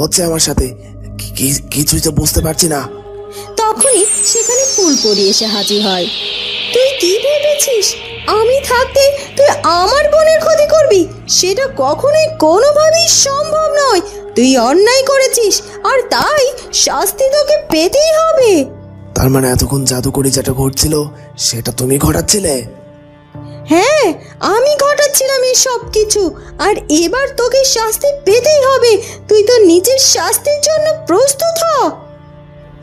হচ্ছে আমার সাথে? কিছুই তো বুঝতে পারছি না। তখনই সেখানে ফুলপরি এসে হাজির হয়। তুই কি ভেবেছিস আমি থাকতে তুই আমার বোনের ক্ষতি করবি? সেটা কখনোই কোনোভাবেই সম্ভব নয়। তুই অন্যায় করেছিস আর তাই শাস্তি তোকে পেতেই হবে। তার মানে এতক্ষণ জাদুকরি যেটা ঘটছিল সেটা তুমি ঘটাচ্ছিলে? হ্যাঁ, আমি ঘটাচ্ছিলাম এই সব কিছু, আর এবার তোকে শাস্তি পেতেই হবে। তুই তো নিজের শাস্তির জন্য প্রস্তুত হ।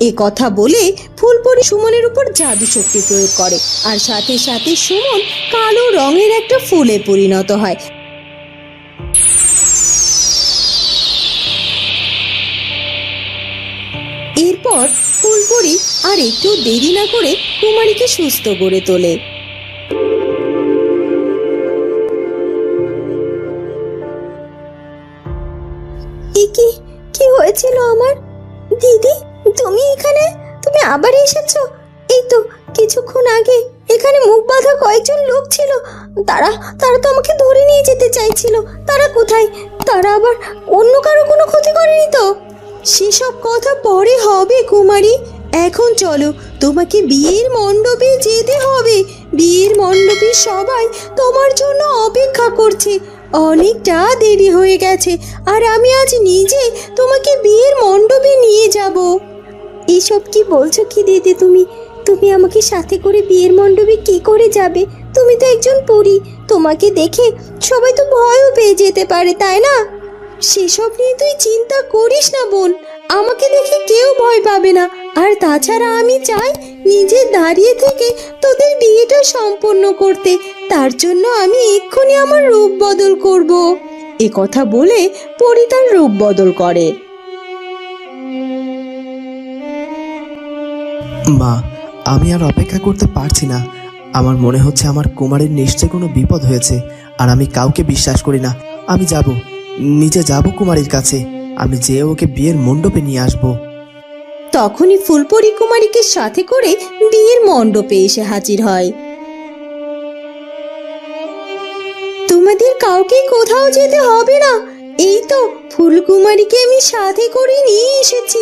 এ কথা বলে ফুলপরি সুমনের উপর জাদু শক্তি প্রয়োগ করে, আর সাথে সাথে সুমন কালো রঙের একটা ফুলে পরিণত হয়। এরপর ফুলপরি আর একটু দেরি না করে কুমারীকে সুস্থ করে তোলে। কি কি হয়েছিল আমার? দিদি, তুমি এখানে? তুমি আবার এসেছো? এই তো কিছুক্ষণ আগে এখানে মুখ বাঁধা কয়েকজন লোক ছিল। তারা তারা তো আমাকে ধরে নিয়ে যেতে চাইছিল। তারা কোথায়? তারা আবার অন্য কারো কোনো ক্ষতি করেনি তো? সেসব কথা পরে হবে কুমারী। এখন চলো, তোমাকে বিয়ের মণ্ডপে যেতে হবে। বিয়ের মণ্ডপে সবাই তোমার জন্য অপেক্ষা করছে। অনেকটা দেরি হয়ে গেছে, আর আমি আজ নিজে তোমাকে বিয়ের মণ্ডপে নিয়ে যাব। এসব কি বলছো কি দিদি তুমি? তুমি আমাকে সাথে করে বিয়ের মণ্ডপে কি করে যাবে? তুমি তো একজন পরী, তোমাকে দেখে সবাই তো ভয়ও পেয়ে যেতে পারে, তাই না? সেসব নিয়ে তুই চিন্তা করিস না বোন, আমাকে দেখে কেউ ভয় পাবে না। আর তাছাড়া আমি চাই নিজে দাঁড়িয়ে থেকে তোদের বিয়েটা সম্পন্ন করতে। তার জন্য আমি এক্ষুনি আমার রূপ বদল করব। এ কথা বলে পরি তার রূপ বদল করে। মা, আমি আর অপেক্ষা করতে পারছি না। আমার মনে হচ্ছে আমার কুমারীর নিশ্চয় কোনো বিপদ হয়েছে, আর আমি কাউকে বিশ্বাস করি না। আমি যাব, নিজে যাব কুমারীর কাছে। আমি যেয়ে ওকে বিয়ের মণ্ডপে নিয়ে আসবো। তখনই ফুলপরি কুমারীকে সাথে করে বিয়ের মণ্ডপে এসে হাজির হয়। তোমাদের কাউকে কোথাও যেতে হবে না। এই তো ফুলকুমারীকে আমি সাথে করে নিয়ে এসেছি।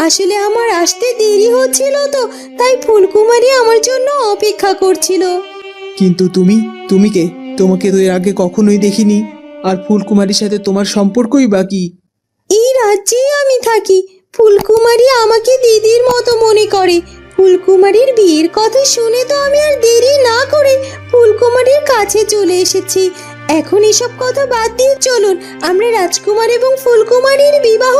আসলে আমার আসতে দেরি হচ্ছিল তো, তাই ফুলকুমারী আমার জন্য অপেক্ষা করছিল। কিন্তু তুমি কে? তোমাকে তো এর আগে কখনোই দেখিনি। আর ফুলকুমারীর সাথে তোমার সম্পর্কই বা কি? এই রাজ্যেই আমি থাকি। ফুলকুমারী আমাকে দিদির মতো মনে করে। ফুলকুমারীর বিয়ের কথা শুনে তো আমি আর দেরি না করে ফুলকুমারীর কাছে চলে এসেছি। এখন এসব কথা বাদ দিয়ে চলুন আমরা রাজকুমার এবং ফুলকুমারীর বিবাহ